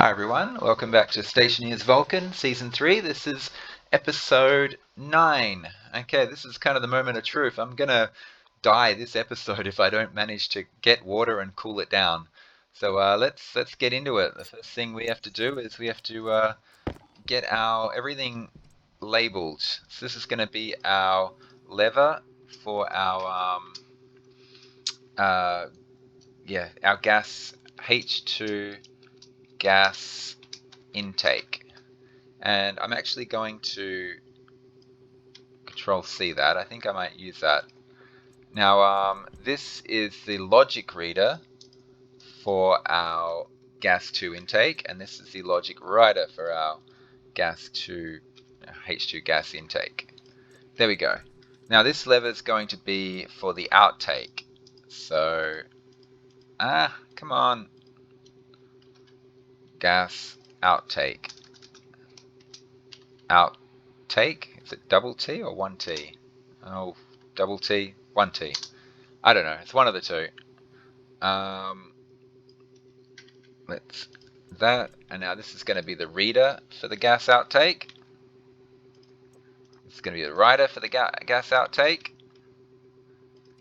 Hi everyone, welcome back to Stationeers Vulcan Season 3. This is Episode 9. Okay, this is kind of the moment of truth. I'm gonna die this episode if I don't manage to get water and cool it down. So let's get into it. The first thing we have to do is we have to get our everything labeled. So this is gonna be our lever for uh, our gas H2 gas intake. And I'm actually going to Control C that. I think I might use that. Now, this is the logic reader for our gas 2 intake, and this is the logic writer for our gas 2 H2 gas intake. There we go. Now this lever is going to be for the outtake. So, come on, gas outtake. Outtake? Is it double T or one T? Oh, double T, one T. I don't know. It's one of the two. Let's that, and now this is going to be the reader for the gas outtake. This is going to be the writer for the gas outtake.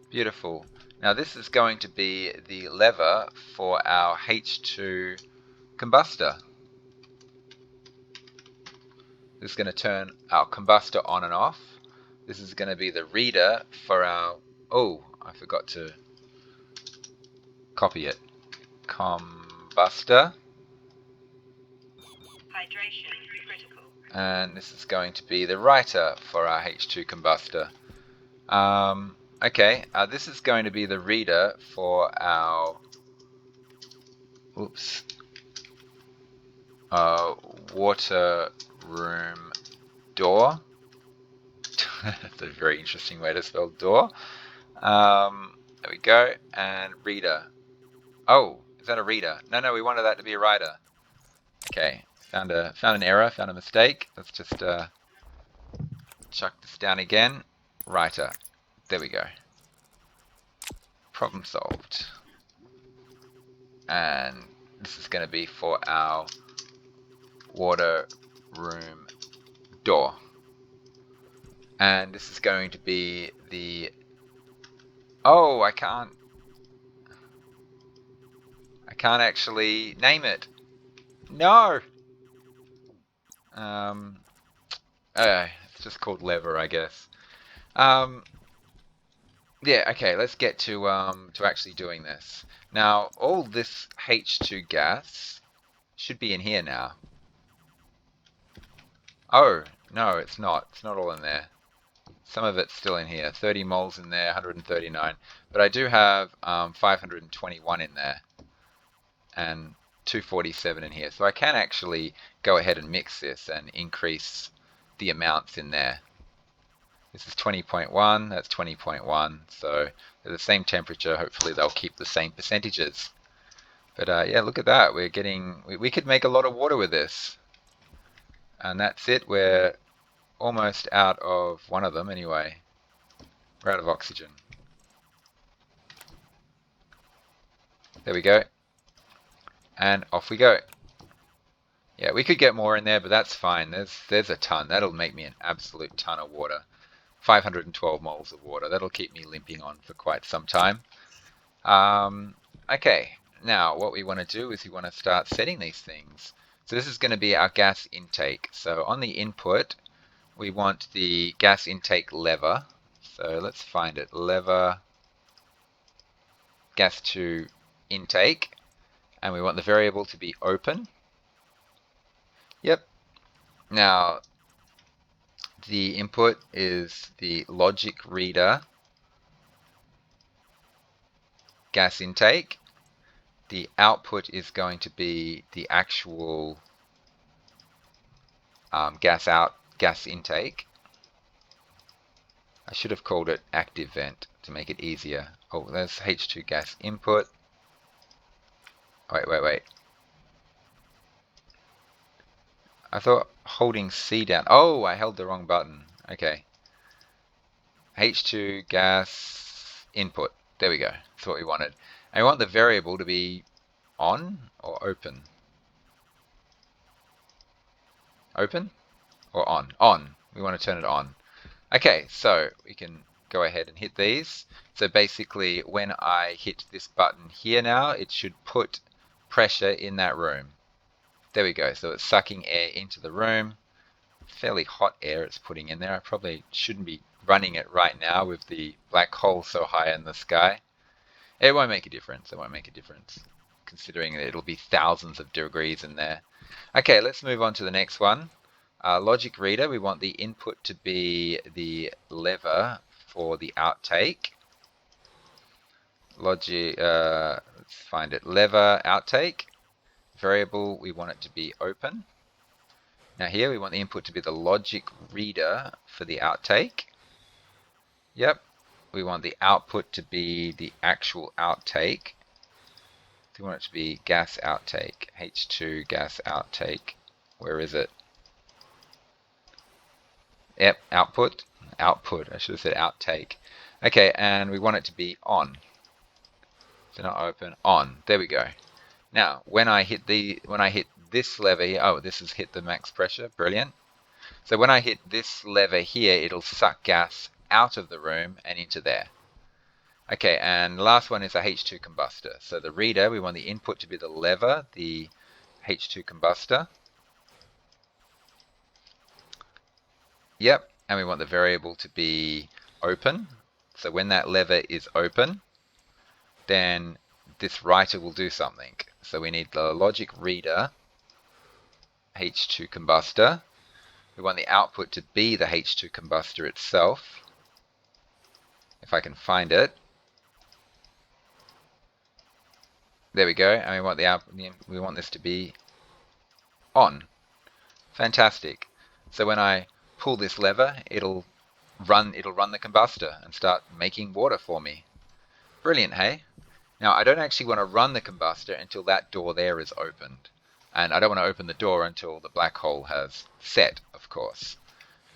Beautiful. Now this is going to be the lever for our H2 combustor. This is going to turn our combustor on and off. This is going to be the reader for our... Oh, I forgot to copy it. Combustor. Hydration critical. And this is going to be the writer for our H2 combustor. Okay, this is going to be the reader for our water room door. That's a very interesting way to spell door. There we go, and reader. Oh, is that a reader? No, we wanted that to be a writer. Okay, found an error, found a mistake. Let's just chuck this down again. Writer. There we go. Problem solved. And this is going to be for our water room door. And this is going to be the... Oh, I can't actually name it. No! It's just called lever, I guess. Yeah, okay, let's get to actually doing this. Now, all this H2 gas should be in here now. Oh, no, it's not. It's not all in there. Some of it's still in here. 30 moles in there, 139. But I do have 521 in there. And 247 in here. So I can actually go ahead and mix this and increase the amounts in there. This is 20.1, that's 20.1, so they're the same temperature. Hopefully they'll keep the same percentages. But yeah, look at that. We're getting, we could make a lot of water with this. And that's it. We're almost out of one of them anyway. We're out of oxygen. There we go. And off we go. Yeah, we could get more in there, but that's fine. There's a ton. That'll make me an absolute ton of water. 512 moles of water. That'll keep me limping on for quite some time. Okay, now what we want to do is we want to start setting these things. So this is going to be our gas intake. So on the input, we want the gas intake lever. So let's find it. Lever, gas to intake. And we want the variable to be open. Yep. Now, the input is the logic reader gas intake. The output is going to be the actual gas intake. I should have called it active vent to make it easier. Oh, there's H2 gas input. Wait. I thought holding C down. Oh, I held the wrong button. Okay. H2 gas input. There we go. That's what we wanted. And we want the variable to be on or open. Open or on? On. We want to turn it on. Okay, so we can go ahead and hit these. So basically, when I hit this button here now, it should put pressure in that room. There we go. So it's sucking air into the room. Fairly hot air it's putting in there. I probably shouldn't be running it right now with the black hole so high in the sky. It won't make a difference. It won't make a difference, considering that it'll be thousands of degrees in there. Okay, let's move on to the next one. Logic reader, we want the input to be the lever for the outtake. Logic, let's find it. Lever outtake. Variable, we want it to be open. Now here we want the input to be the logic reader for the outtake. Yep. We want the output to be the actual outtake. We want it to be gas outtake. H2 gas outtake. Where is it? Yep, output. Output. I should have said outtake. Okay, and we want it to be on. So not open, on. There we go. Now, when I hit this lever here, oh, this has hit the max pressure. Brilliant. So when I hit this lever here, it'll suck gas out of the room and into there. Okay, and the last one is a H2 combustor. So the reader, we want the input to be the lever, the H2 combustor. Yep, and we want the variable to be open. So when that lever is open, then this writer will do something. So we need the logic reader, H2 combustor. We want the output to be the H2 combustor itself. If I can find it. There we go, and we want this to be on. Fantastic. So when I pull this lever, it'll run the combustor and start making water for me. Brilliant, hey? Now I don't actually want to run the combustor until that door there is opened. And I don't want to open the door until the black hole has set, of course.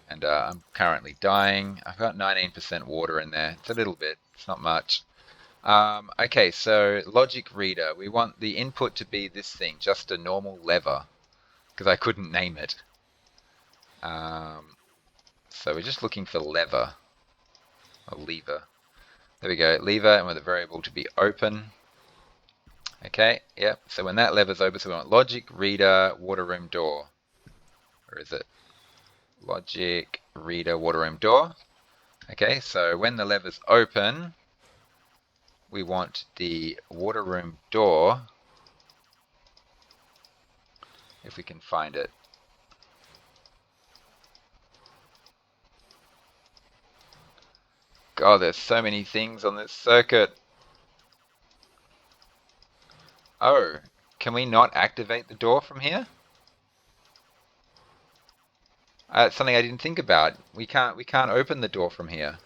And I'm currently dying. I've got 19% water in there. It's a little bit, it's not much. Okay, so logic reader. We want the input to be this thing, just a normal lever, because I couldn't name it. So we're just looking for lever, or lever. There we go, lever, and with the variable to be open. Okay, yep, so when that lever's open, so we want logic reader, water room door. Where is it? Logic reader, water room door. Okay, so when the lever's open, we want the water room door, if we can find it. God, there's so many things on this circuit. Oh, can we not activate the door from here? That's something I didn't think about. We can't open the door from here.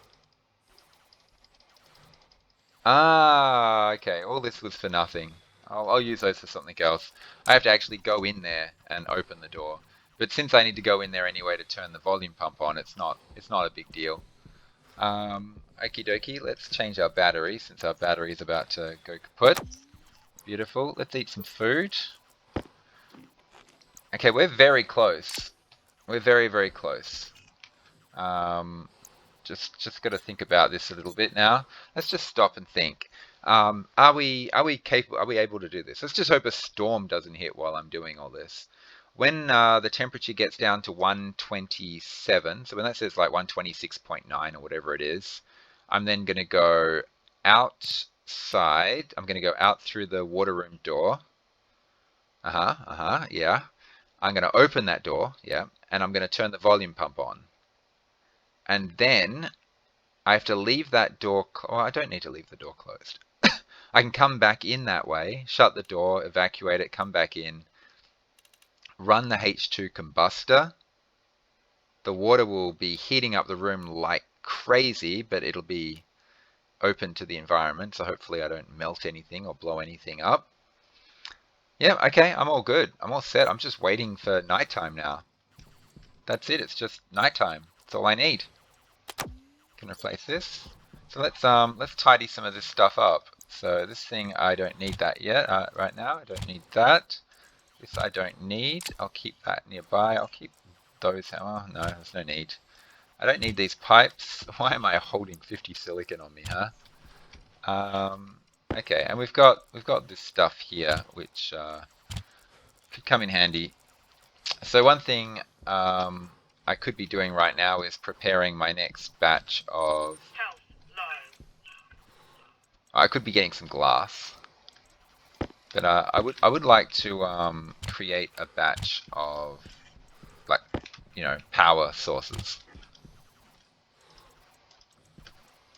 Ah, okay. All this was for nothing. I'll use those for something else. I have to actually go in there and open the door. But since I need to go in there anyway to turn the volume pump on, it's not a big deal. Okie dokie, let's change our battery since our battery is about to go kaput. Beautiful. Let's eat some food. Okay, we're very close. We're very, very close. Just got to think about this a little bit now. Let's just stop and think. Are we capable? Are we able to do this? Let's just hope a storm doesn't hit while I'm doing all this. When the temperature gets down to 127, so when that says like 126.9 or whatever it is, I'm then going to go outside. I'm going to go out through the water room door. Yeah. I'm going to open that door, yeah, and I'm going to turn the volume pump on. And then I have to leave that door, well, I don't need to leave the door closed. I can come back in that way, shut the door, evacuate it, come back in, run the H2 combustor. The water will be heating up the room like crazy, but it'll be open to the environment, so hopefully I don't melt anything or blow anything up. Yeah, okay, I'm all good. I'm all set. I'm just waiting for nighttime now. That's it. It's just nighttime. That's all I need. Can replace this. So let's tidy some of this stuff up. So this thing, I don't need that yet. Right now, I don't need that. This I don't need. I'll keep that nearby. I'll keep those. Oh, no, there's no need. I don't need these pipes. Why am I holding 50 silicon on me, huh? Okay, and we've got this stuff here which could come in handy. So one thing I could be doing right now is preparing my next batch of. Health low. I could be getting some glass, but I would like to create a batch of, like, power sources.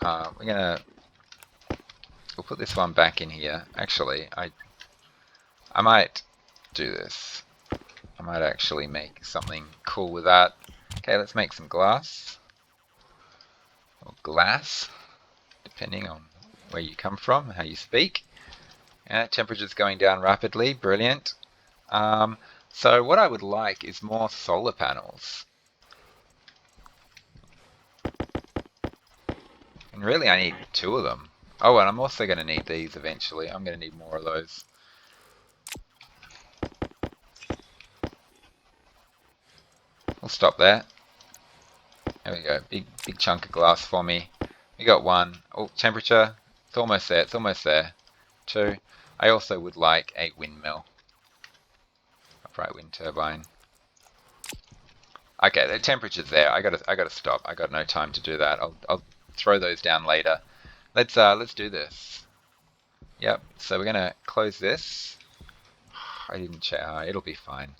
We'll put this one back in here. Actually, I might do this. I might actually make something cool with that. Okay, let's make some glass. Or glass, depending on where you come from, how you speak. Temperature's going down rapidly, brilliant. So what I would like is more solar panels. And really I need 2 of them. Oh, and I'm also going to need these eventually. I'm going to need more of those. We'll stop there. There we go. Big chunk of glass for me. We got 1. Oh, temperature. It's almost there. It's almost there. 2. I also would like a windmill. Upright wind turbine. Okay, the temperature's there. I gotta stop. I got no time to do that. I'll throw those down later. Let's do this. Yep. So we're gonna close this. I didn't check. It'll be fine.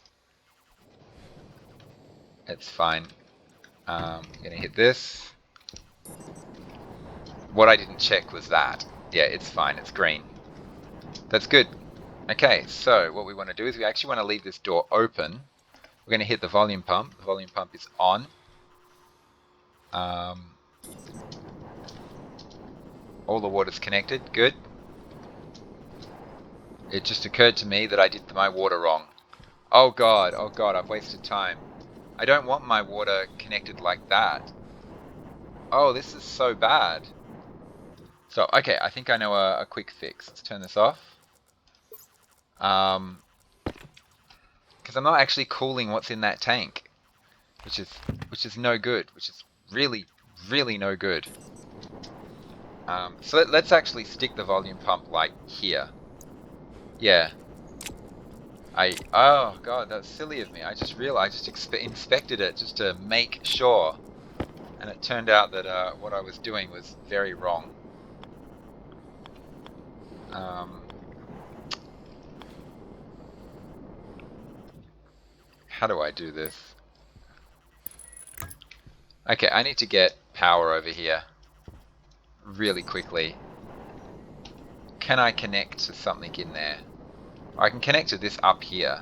It's fine. I'm gonna hit this. What I didn't check was that. Yeah, it's fine. It's green. That's good. Okay, so what we want to do is we actually want to leave this door open. We're going to hit the volume pump. The volume pump is on. All the water's connected. Good. It just occurred to me that I did my water wrong. Oh god, I've wasted time. I don't want my water connected like that. Oh, this is so bad. So, okay, I think I know a quick fix. Let's turn this off. Because I'm not actually cooling what's in that tank, which is no good, which is really no good. So let's actually stick the volume pump like here. Yeah. Oh god, that's silly of me. I just realized, inspected it just to make sure, and it turned out that what I was doing was very wrong. How do I do this? Okay, I need to get power over here really quickly. Can I connect to something in there? I can connect to this up here.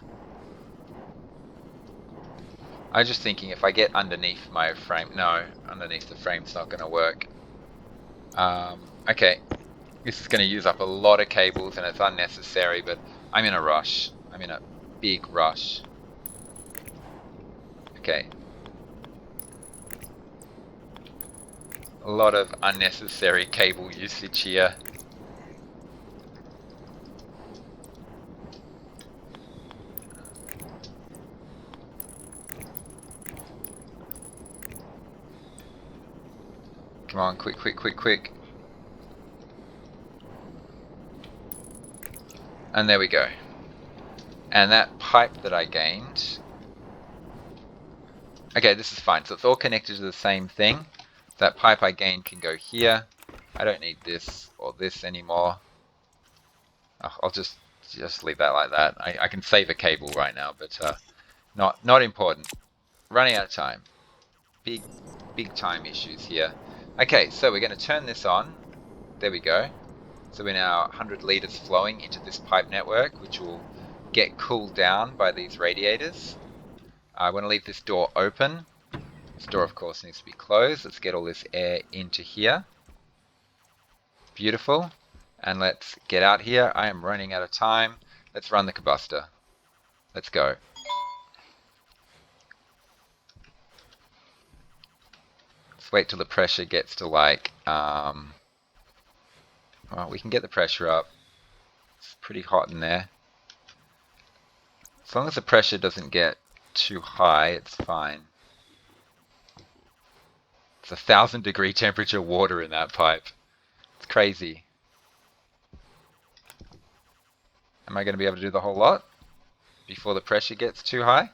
I'm just thinking if I get underneath my frame. No, underneath the frame's not going to work. Okay, this is going to use up a lot of cables and it's unnecessary, but I'm in a rush. I'm in a big rush. Okay. A lot of unnecessary cable usage here. Come on, quick. And there we go. And that pipe that I gained. Okay, this is fine. So it's all connected to the same thing. That pipe I gained can go here. I don't need this or this anymore. I'll just leave that like that. I can save a cable right now, but not important. Running out of time. Big time issues here. Okay, so we're going to turn this on. There we go. So we're now 100 liters flowing into this pipe network, which will get cooled down by these radiators. I want to leave this door open. This door, of course, needs to be closed. Let's get all this air into here. Beautiful. And let's get out here. I am running out of time. Let's run the combustor. Let's go. Let's wait till the pressure gets to like, well, we can get the pressure up. It's pretty hot in there. As long as the pressure doesn't get too high, it's fine. It's 1,000-degree temperature water in that pipe. It's crazy. Am I going to be able to do the whole lot before the pressure gets too high?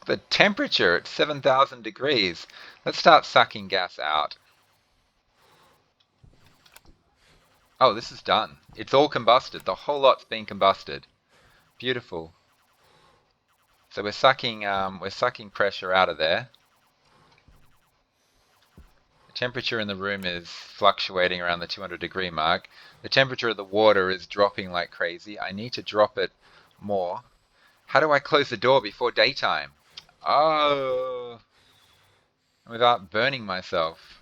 The temperature at 7,000 degrees. Let's start sucking gas out. Oh, this is done. It's all combusted. The whole lot's been combusted. Beautiful. So we're sucking pressure out of there. The temperature in the room is fluctuating around the 200-degree mark. The temperature of the water is dropping like crazy. I need to drop it more. How do I close the door before daytime? Oh, without burning myself.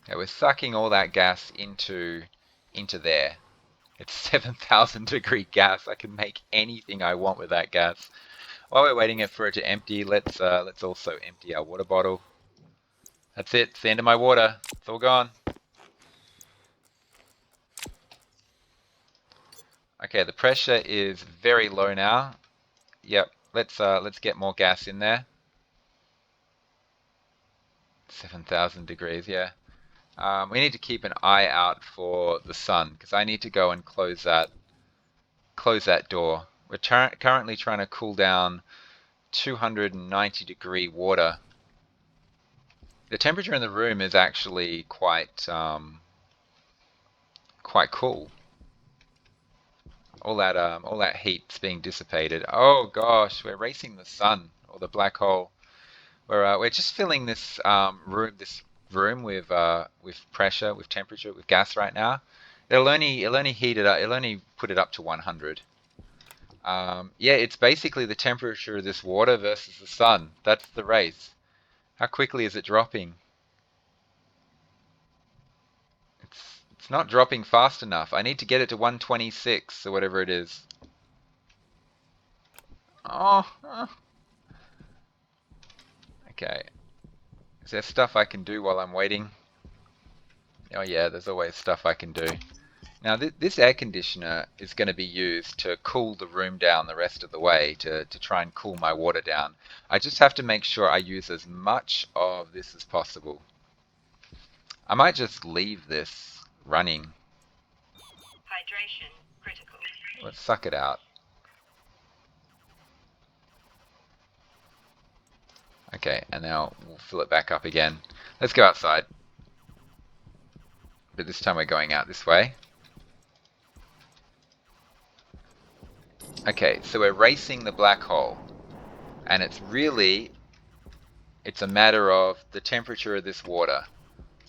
Okay, we're sucking all that gas into there. It's 7,000 degree gas. I can make anything I want with that gas. While we're waiting for it to empty, let's also empty our water bottle. That's it. It's the end of my water. It's all gone. Okay, the pressure is very low now. Yep. Let's get more gas in there. 7,000 degrees. Yeah. We need to keep an eye out for the sun because I need to go and close that door. We're currently trying to cool down 290-degree water. The temperature in the room is actually quite cool. All that heat's being dissipated. Oh gosh, we're racing the sun or the black hole. We're just filling this room with pressure, with temperature, with gas right now. It'll only heat it up. It'll only put it up to 100. Yeah, it's basically the temperature of this water versus the sun. That's the race. How quickly is it dropping? It's not dropping fast enough. I need to get it to 126 or whatever it is. Oh. Okay. Is there stuff I can do while I'm waiting? Oh yeah, there's always stuff I can do. Now this air conditioner is going to be used to cool the room down the rest of the way, to try and cool my water down. I just have to make sure I use as much of this as possible. I might just leave this running. Hydration critical. Let's suck it out. Okay, and now we'll fill it back up again. Let's go outside. But this time we're going out this way. Okay, so we're racing the black hole. And it's a matter of the temperature of this water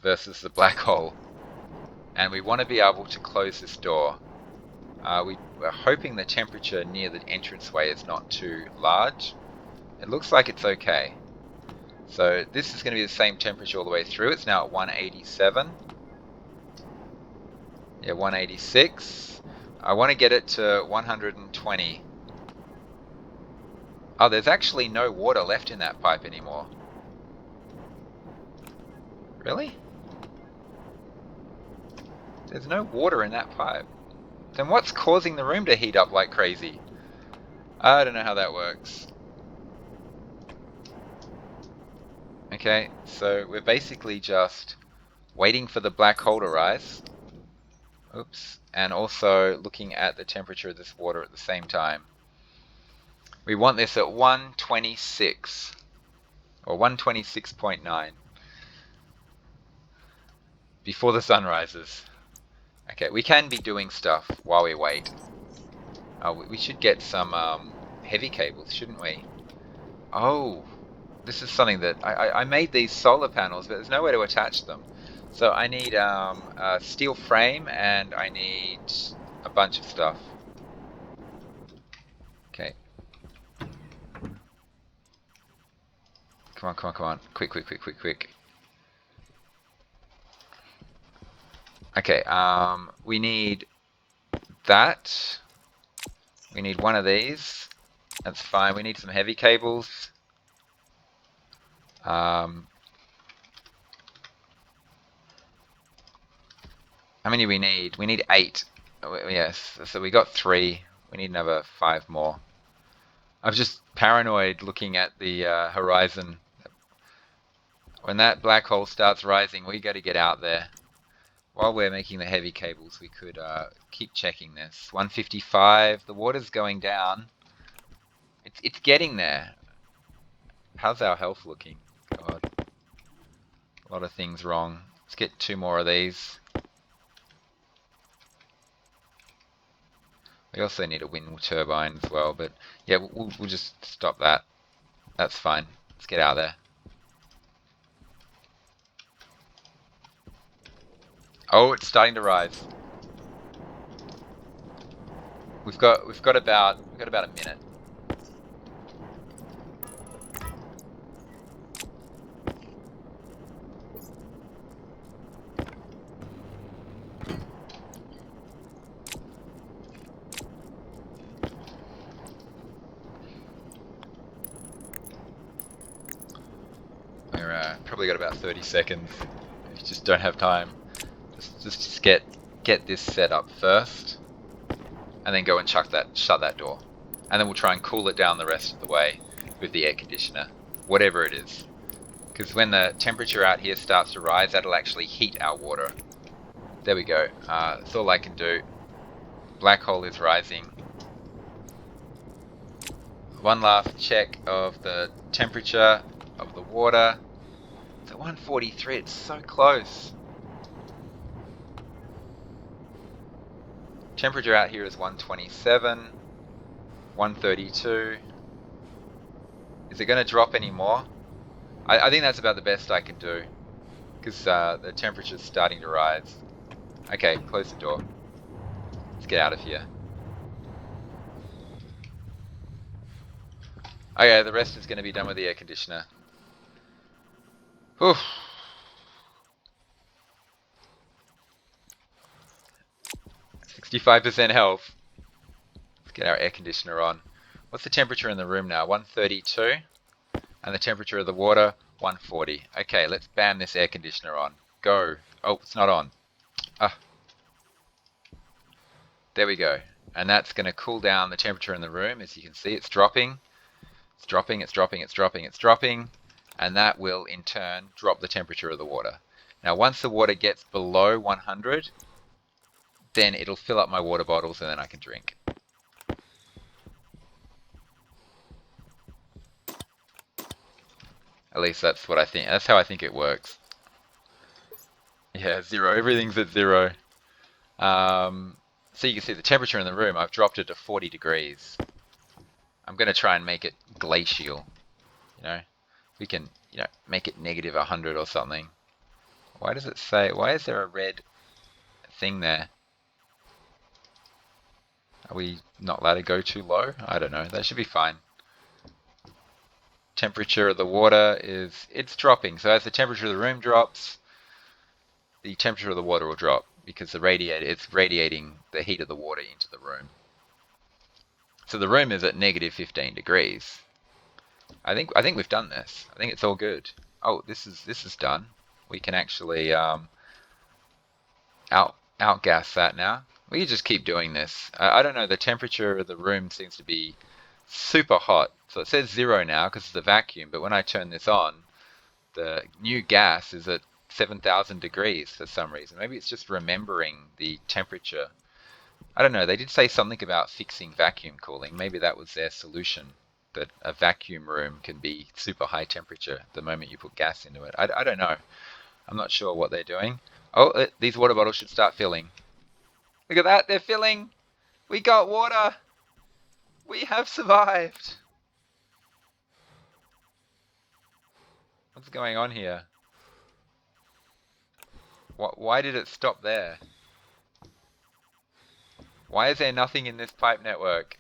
versus the black hole. And we want to be able to close this door. We're hoping the temperature near the entranceway is not too large. It looks like it's okay. So this is going to be the same temperature all the way through. It's now at 187. Yeah, 186. I want to get it to 120. Oh, there's actually no water left in that pipe anymore. Really? There's no water in that pipe. Then what's causing the room to heat up like crazy? I don't know how that works. Okay, so we're basically just waiting for the black hole to rise. Oops. And also looking at the temperature of this water at the same time. We want this at 126 or 126.9 before the sun rises. Okay, we can be doing stuff while we wait. We should get some heavy cables, shouldn't we? Oh, this is something that I made these solar panels, but there's nowhere to attach them. So I need a steel frame and I need a bunch of stuff. Okay. Come on, come on, come on. Quick, quick, quick, quick, quick. Okay, we need that. We need one of these. That's fine. We need some heavy cables. How many we need? We need 8. Yes, so we got 3. We need another 5 more. I'm just paranoid looking at the horizon. When that black hole starts rising, we got to get out there. While we're making the heavy cables, we could keep checking this. 155. The water's going down. It's getting there. How's our health looking? God, a lot of things wrong. Let's get 2 more of these. We also need a wind turbine as well, but yeah, we'll just stop that. That's fine. Let's get out of there. Oh, it's starting to rise. We've got about a minute. We're probably got about 30 seconds. We just don't have time. Just get this set up first, and then go and shut that door, and then we'll try and cool it down the rest of the way with the air conditioner, whatever it is. Because when the temperature out here starts to rise, that'll actually heat our water. There we go. That's all I can do. Black hole is rising. One last check of the temperature of the water. It's at 143. It's so close. Temperature out here is 127, 132. Is it going to drop any more? I think that's about the best I can do, because the temperature's starting to rise. Okay, close the door. Let's get out of here. Okay, the rest is going to be done with the air conditioner. Whew. 65% health. Let's get our air conditioner on. What's the temperature in the room now? 132. And the temperature of the water, 140. Okay, let's bam this air conditioner on. Go. Oh, it's not on. Ah. There we go. And that's going to cool down the temperature in the room. As you can see, it's dropping. It's dropping, it's dropping, it's dropping, it's dropping. And that will, in turn, drop the temperature of the water. Now, once the water gets below 100, then it'll fill up my water bottles and then I can drink. At least that's what I think. That's how I think it works. Yeah, 0. Everything's at 0. So you can see the temperature in the room, I've dropped it to 40 degrees. I'm going to try and make it glacial. You know, we can, make it negative 100 or something. Why does it say, why is there a red thing there? Are we not allowed to go too low? I don't know. That should be fine. Temperature of the water it's dropping. So as the temperature of the room drops, the temperature of the water will drop because it's radiating the heat of the water into the room. So the room is at negative 15 degrees. I think we've done this. I think it's all good. Oh, this is done. We can actually outgas that now. We can just keep doing this. I don't know. The temperature of the room seems to be super hot. So it says 0 now because it's a vacuum. But when I turn this on, the new gas is at 7,000 degrees for some reason. Maybe it's just remembering the temperature. I don't know. They did say something about fixing vacuum cooling. Maybe that was their solution. That a vacuum room can be super high temperature the moment you put gas into it. I don't know. I'm not sure what they're doing. Oh, these water bottles should start filling. Look at that. They're filling. We got water. We have survived. What's going on here? Why did it stop there? Why is there nothing in this pipe network?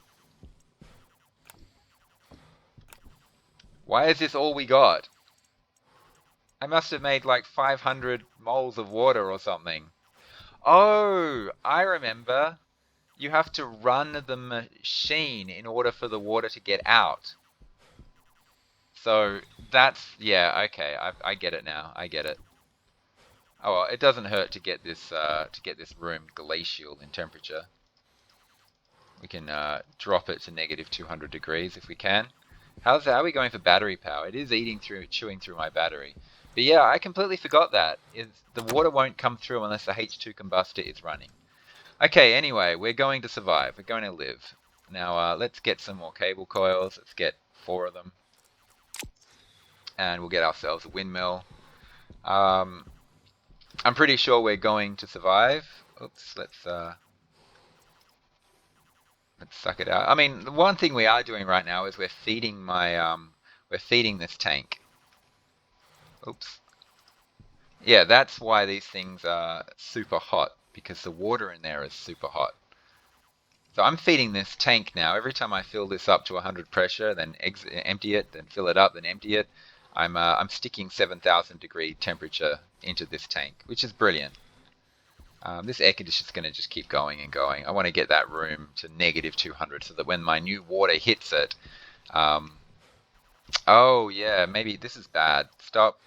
Why is this all we got? I must have made like 500 moles of water or something. Oh, I remember. You have to run the machine in order for the water to get out. So that's, yeah, okay, I get it now. I get it. Oh well, it doesn't hurt to get this room glacial in temperature. We can drop it to negative 200 degrees if we can. How are we going for battery power? It is chewing through my battery. But yeah, I completely forgot that. The water won't come through unless the H2 combustor is running. Okay, anyway, we're going to survive. We're going to live. Now, let's get some more cable coils. Let's get 4 of them. And we'll get ourselves a windmill. I'm pretty sure we're going to survive. Oops, let's suck it out. I mean, the one thing we are doing right now is we're feeding this tank. Oops. Yeah, that's why these things are super hot, because the water in there is super hot. So I'm feeding this tank now. Every time I fill this up to 100 pressure, then empty it, then fill it up, then empty it, I'm sticking 7,000 degree temperature into this tank, which is brilliant. This air conditioner is going to just keep going and going. I want to get that room to negative 200 so that when my new water hits it, oh yeah, maybe this is bad. Stop.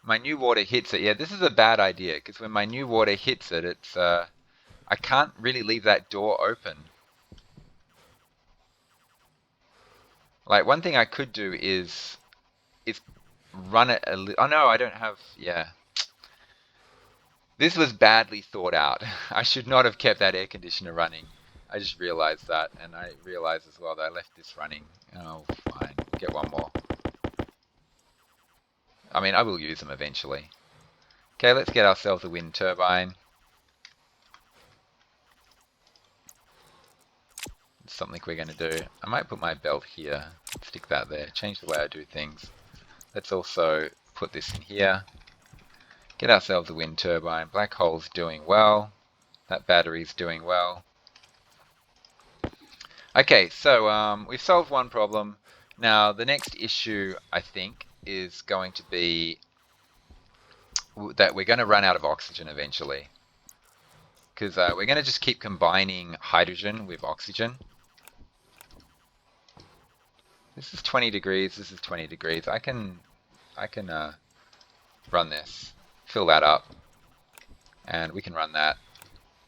My new water hits it. Yeah, this is a bad idea because when my new water hits it, I can't really leave that door open. Like one thing I could do is run it a little. Oh no, I don't have. Yeah, this was badly thought out. I should not have kept that air conditioner running. I just realized that, and I realized as well that I left this running. Oh, fine. Get one more. I mean, I will use them eventually. Okay, let's get ourselves a wind turbine. It's something we're going to do. I might put my belt here. Stick that there. Change the way I do things. Let's also put this in here. Get ourselves a wind turbine. Black hole's doing well. That battery's doing well. Okay, so we've solved one problem. Now, the next issue, I think, is going to be that we're going to run out of oxygen eventually. Because we're going to just keep combining hydrogen with oxygen. This is 20 degrees, this is 20 degrees. I can run this, fill that up, and we can run that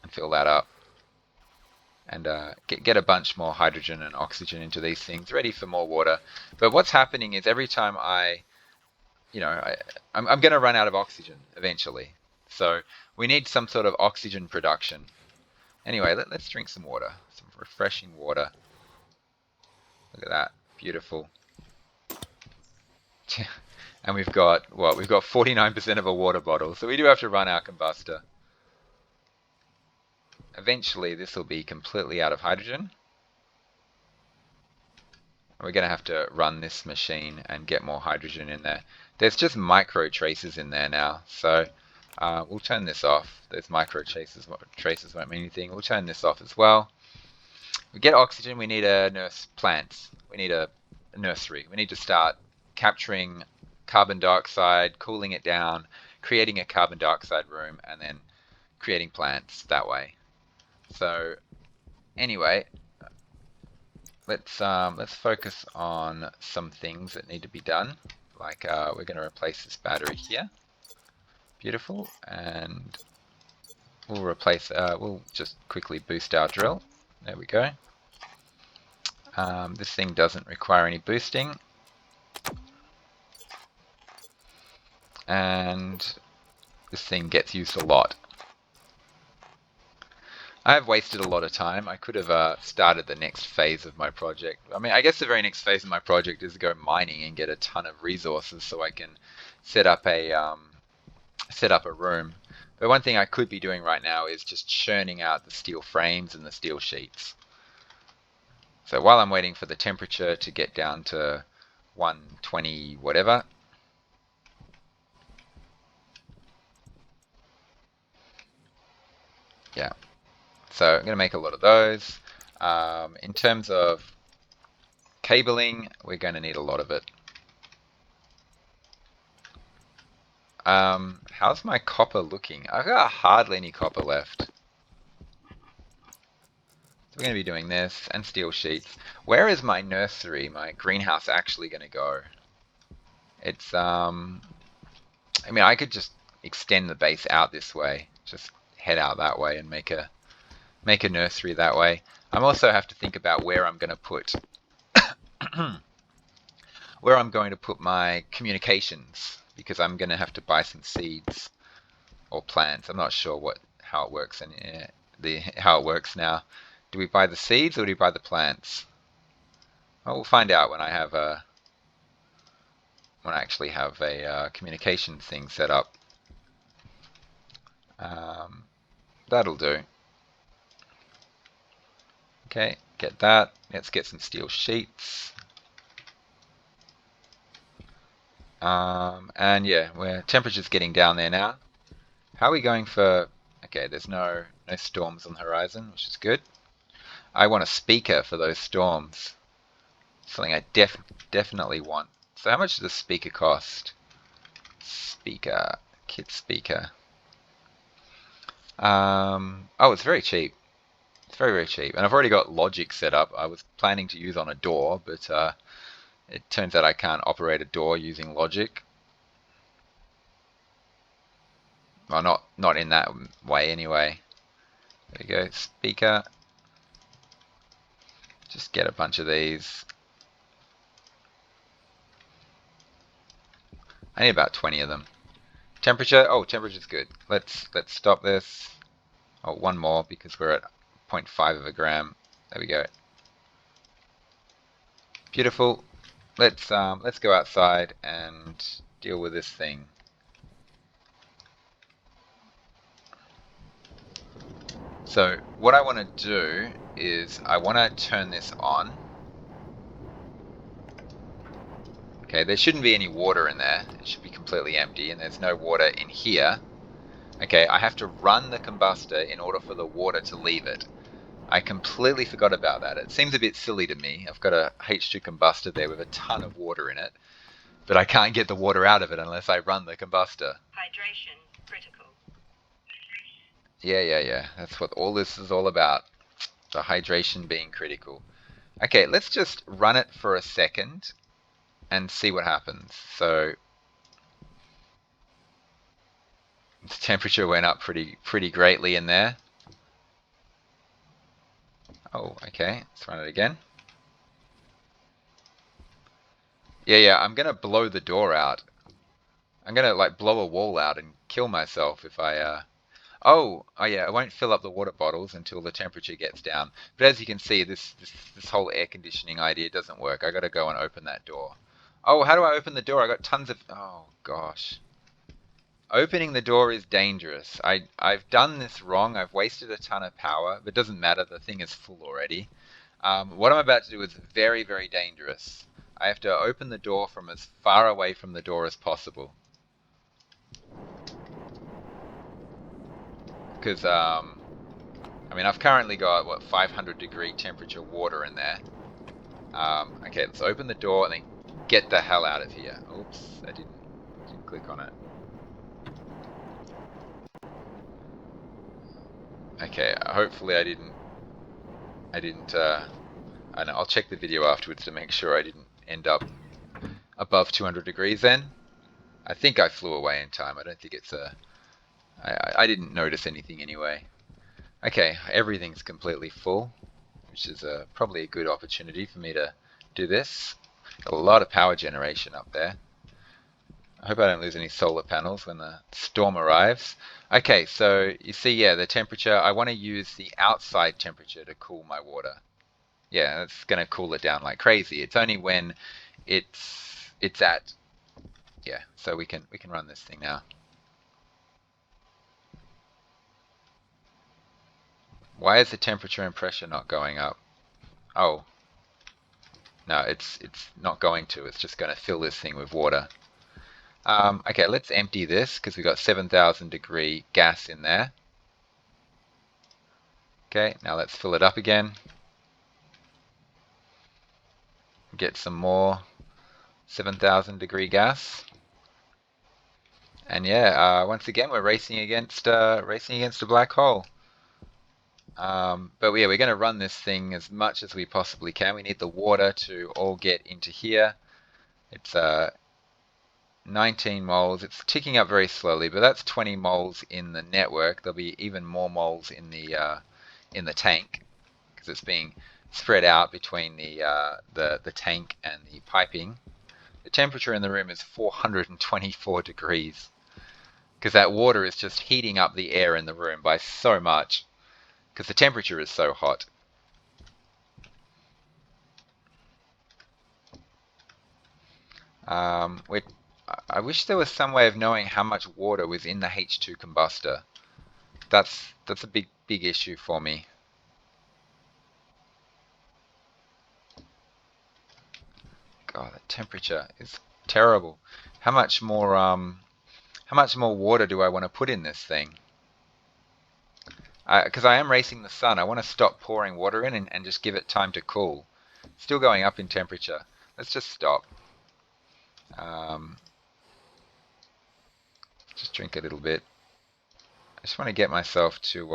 and fill that up. And get a bunch more hydrogen and oxygen into these things, ready for more water. But what's happening is every time I'm going to run out of oxygen eventually. So we need some sort of oxygen production. Anyway, let's drink some water, some refreshing water. Look at that, beautiful. And we've got, what, we've got 49% of a water bottle, so we do have to run our combustor. Eventually this will be completely out of hydrogen. We're going to have to run this machine and get more hydrogen in there. There's just micro traces in there now, so we'll turn this off. Those micro traces won't mean anything. We'll turn this off as well. We get oxygen, we need to nurse plants. We need a nursery. We need to start capturing carbon dioxide, cooling it down, creating a carbon dioxide room, and then creating plants that way. So anyway, let's focus on some things that need to be done. Like we're going to replace this battery here. Beautiful, and we'll just quickly boost our drill. There we go. This thing doesn't require any boosting. And this thing gets used a lot. I have wasted a lot of time. I could have started the next phase of my project. I mean, I guess the very next phase of my project is to go mining and get a ton of resources so I can set up a room. But one thing I could be doing right now is just churning out the steel frames and the steel sheets. So while I'm waiting for the temperature to get down to 120 whatever, yeah. So I'm going to make a lot of those. In terms of cabling, we're going to need a lot of it. How's my copper looking? I've got hardly any copper left. So we're going to be doing this and steel sheets. Where is my nursery, my greenhouse actually going to go? It's, I mean, I could just extend the base out this way. Just head out that way and make a nursery that way. I also have to think about where I'm going to put my communications, because I'm going to have to buy some seeds or plants. I'm not sure how it works how it works now. Do we buy the seeds or do we buy the plants? Well, we'll find out when I actually have a communication thing set up. That'll do. Okay, get that. Let's get some steel sheets. And yeah, temperature's getting down there now. How are we going for... Okay, there's no storms on the horizon, which is good. I want a speaker for those storms. Something I definitely want. So how much does a speaker cost? Speaker. Kit speaker. Oh, it's very cheap. It's very, very cheap. And I've already got logic set up. I was planning to use on a door, but it turns out I can't operate a door using logic. Well, not in that way anyway. There we go. Speaker. Just get a bunch of these. I need about 20 of them. Temperature. Oh, temperature's good. Let's stop this. Oh, one more because we're at 0.5 of a gram. There we go. Beautiful. Let's go outside and deal with this thing. So what I want to do is I want to turn this on. Okay, there shouldn't be any water in there. It should be completely empty, and there's no water in here. Okay, I have to run the combustor in order for the water to leave it. I completely forgot about that. It seems a bit silly to me. I've got a H2 combustor there with a ton of water in it, but I can't get the water out of it unless I run the combustor. Hydration critical. Yeah. That's what all this is all about. The hydration being critical. Okay, let's just run it for a second and see what happens. So the temperature went up pretty greatly in there. Oh, okay. Let's run it again. Yeah, I'm gonna blow the door out. I'm gonna like blow a wall out and kill myself if I Oh yeah, I won't fill up the water bottles until the temperature gets down. But as you can see, this whole air conditioning idea doesn't work. I gotta go and open that door. Oh, how do I open the door? I got tons of... Oh gosh. Opening the door is dangerous. I've done this wrong. I've wasted a ton of power, but it doesn't matter. The thing is full already. What I'm about to do is very, very dangerous. I have to open the door from as far away from the door as possible. Because, I mean, I've currently got, 500 degree temperature water in there. Okay, let's open the door and then get the hell out of here. Oops, I didn't click on it. Okay, hopefully I don't know, I'll check the video afterwards to make sure I didn't end up above 200 degrees then. I think I flew away in time. I don't think it's I didn't notice anything anyway. Okay, everything's completely full, which is probably a good opportunity for me to do this. Got a lot of power generation up there. I hope I don't lose any solar panels when the storm arrives. Okay, so you see, yeah, the temperature, I want to use the outside temperature to cool my water. Yeah, it's going to cool it down like crazy. It's only when it's at... Yeah, so we can run this thing now. Why is the temperature and pressure not going up? Oh. No, it's not going to. It's just going to fill this thing with water. Okay, let's empty this because we've got 7,000 degree gas in there. Okay, now let's fill it up again. Get some more 7,000 degree gas. And yeah, once again we're racing against a black hole. But yeah, we're going to run this thing as much as we possibly can. We need the water to all get into here. It's 19 moles. It's ticking up very slowly, but that's 20 moles in the network. There'll be even more moles in the tank because it's being spread out between the tank and the piping. The temperature in the room is 424 degrees because that water is just heating up the air in the room by so much because the temperature is so hot. I wish there was some way of knowing how much water was in the H2 combustor. That's a big issue for me. God, the temperature is terrible. How much more water do I want to put in this thing? Because I am racing the sun. I want to stop pouring water in and just give it time to cool. Still going up in temperature. Let's just stop. Just drink a little bit. I just want to get myself to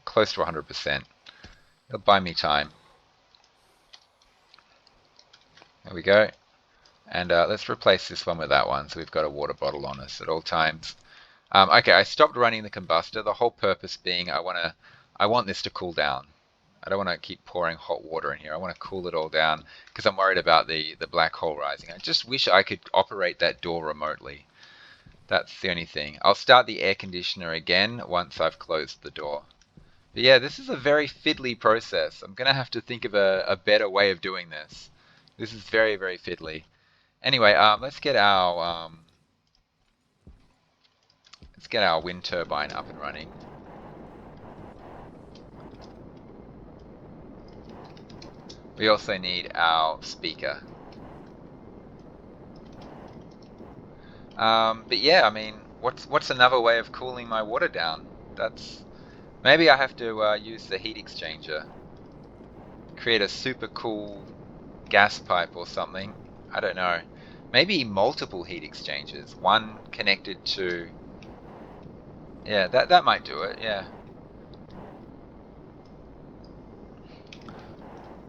close to 100%. It'll buy me time. There we go. And let's replace this one with that one, so we've got a water bottle on us at all times. Okay, I stopped running the combustor. The whole purpose being I want this to cool down. I don't want to keep pouring hot water in here. I want to cool it all down because I'm worried about the black hole rising. I just wish I could operate that door remotely. That's the only thing. I'll start the air conditioner again once I've closed the door. But yeah, this is a very fiddly process. I'm going to have to think of a better way of doing this. This is very, very fiddly. Anyway, let's get our wind turbine up and running. We also need our speaker. But yeah, I mean, what's another way of cooling my water down? Maybe I have to use the heat exchanger. Create a super cool gas pipe or something. I don't know. Maybe multiple heat exchangers. One connected to... Yeah, that might do it, yeah.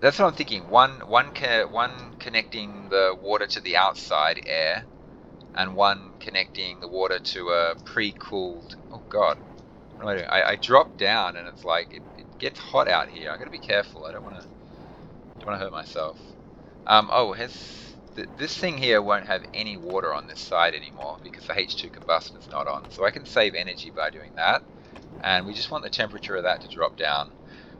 That's what I'm thinking. One connecting the water to the outside air, and one connecting the water to a pre-cooled... Oh god. What am I doing? I dropped down and it's like, it gets hot out here. I gotta be careful. I don't want to hurt myself. This thing here won't have any water on this side anymore because the H2 combustor's not on. So I can save energy by doing that. And we just want the temperature of that to drop down.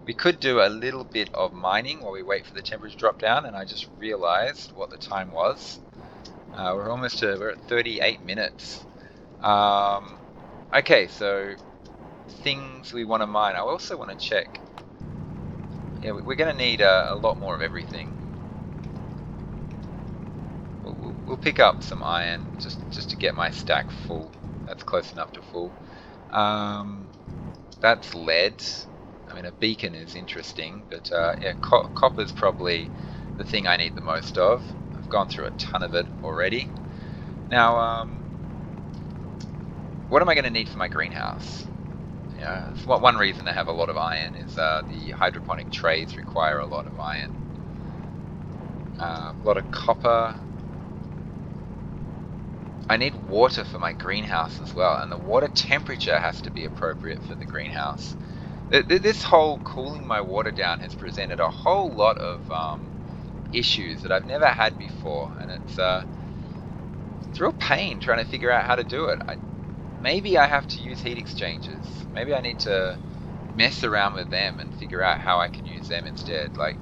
We could do a little bit of mining while we wait for the temperature to drop down, and I just realized what the time was. We're at 38 minutes. Okay, so things we want to mine. I also want to check. Yeah, we're going to need a lot more of everything. We'll pick up some iron just to get my stack full. That's close enough to full. That's lead. I mean, a beacon is interesting, but yeah, copper's probably the thing I need the most of. I've gone through a ton of it already. Now, what am I going to need for my greenhouse? Yeah, one reason to have a lot of iron is the hydroponic trays require a lot of iron. A lot of copper. I need water for my greenhouse as well, and the water temperature has to be appropriate for the greenhouse. This whole cooling my water down has presented a whole lot of issues that I've never had before, and it's a real pain trying to figure out how to do it. Maybe I have to use heat exchangers. Maybe I need to mess around with them and figure out how I can use them instead. Like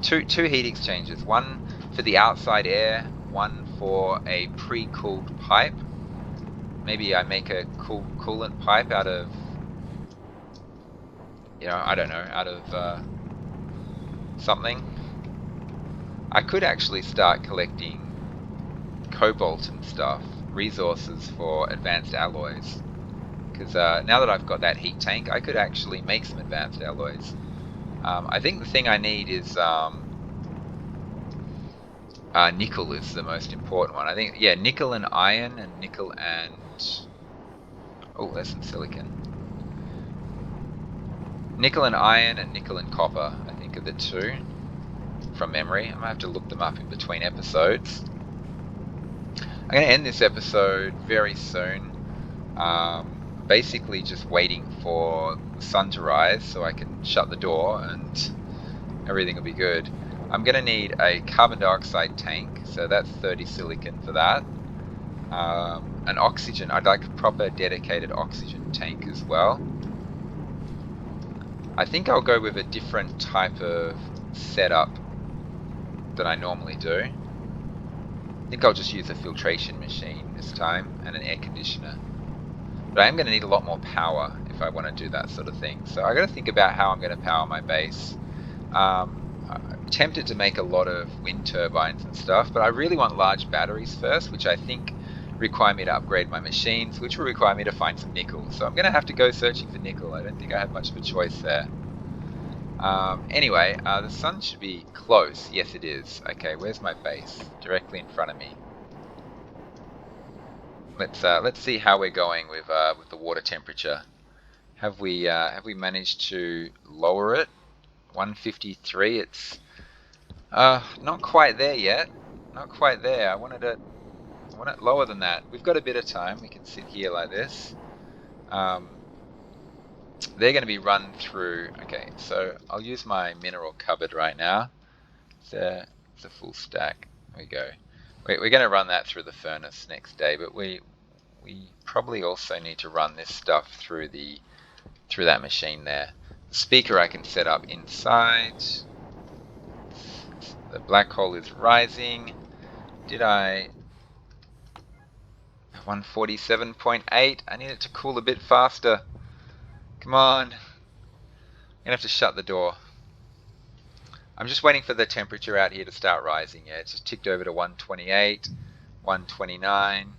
two heat exchangers, one for the outside air, one for a pre-cooled pipe. Maybe I make a coolant pipe out of, I don't know, out of something. I could actually start collecting cobalt and stuff, resources for advanced alloys, because now that I've got that heat tank, I could actually make some advanced alloys. I think the thing I need is nickel is the most important one. I think, yeah, nickel and iron, and nickel and... Oh, there's some silicon. Nickel and iron and nickel and copper, I think, are the two from memory. I might have to look them up in between episodes. I'm going to end this episode very soon. Basically just waiting for the sun to rise so I can shut the door and everything will be good. I'm going to need a carbon dioxide tank, so that's 30 silicon for that. An oxygen, I'd like a proper dedicated oxygen tank as well. I think I'll go with a different type of setup than I normally do. I think I'll just use a filtration machine this time and an air conditioner. But I am going to need a lot more power if I want to do that sort of thing. So I got to think about how I'm going to power my base. I'm tempted to make a lot of wind turbines and stuff, but I really want large batteries first, which I think require me to upgrade my machines, which will require me to find some nickel. So I'm going to have to go searching for nickel. I don't think I have much of a choice there. Anyway, the sun should be close. Yes, it is. Okay, where's my base? Directly in front of me. Let's see how we're going with the water temperature. Have we managed to lower it? 153. It's not quite there yet. Not quite there. I want it lower than that. We've got a bit of time. We can sit here like this. They're going to be run through. Okay, so I'll use my mineral cupboard right now. It's a full stack. There we go. We're going to run that through the furnace next day, but we probably also need to run this stuff through that machine there. The speaker I can set up inside. The black hole is rising. Did I 147.8? I need it to cool a bit faster. Come on. I'm gonna have to shut the door. I'm just waiting for the temperature out here to start rising. Yeah, it's just ticked over to 128, 129.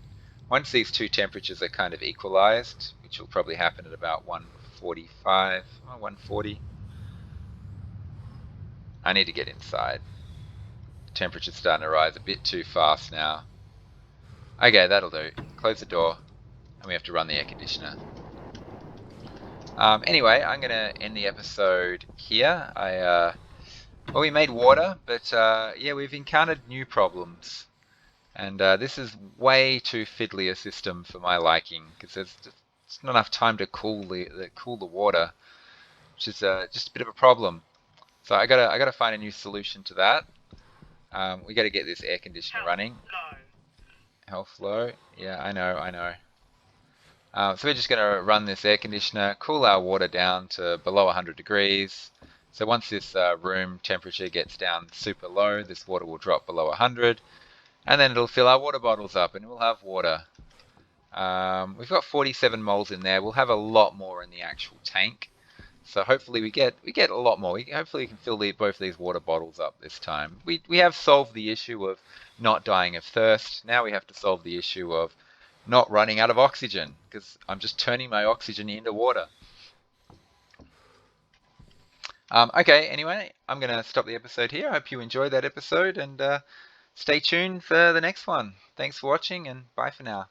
Once these two temperatures are kind of equalized, which will probably happen at about 145 or 140, I need to get inside. The temperature's starting to rise a bit too fast now. Okay, that'll do. Close the door, and we have to run the air conditioner. Anyway, I'm going to end the episode here. Well, we made water, but yeah, we've encountered new problems. And this is way too fiddly a system for my liking, because there's just not enough time to cool the water, which is just a bit of a problem. So I gotta find a new solution to that. We gotta get this air conditioner Health running. low. Health low. Yeah, I know. So we're just going to run this air conditioner, cool our water down to below 100 degrees. So once this room temperature gets down super low, this water will drop below 100, and then it'll fill our water bottles up and we'll have water. We've got 47 moles in there. We'll have a lot more in the actual tank. So hopefully we get a lot more. Hopefully we can fill both these water bottles up this time. We have solved the issue of not dying of thirst. Now we have to solve the issue of not running out of oxygen, because I'm just turning my oxygen into water. Okay, anyway, I'm going to stop the episode here. I hope you enjoyed that episode, and stay tuned for the next one. Thanks for watching, and bye for now.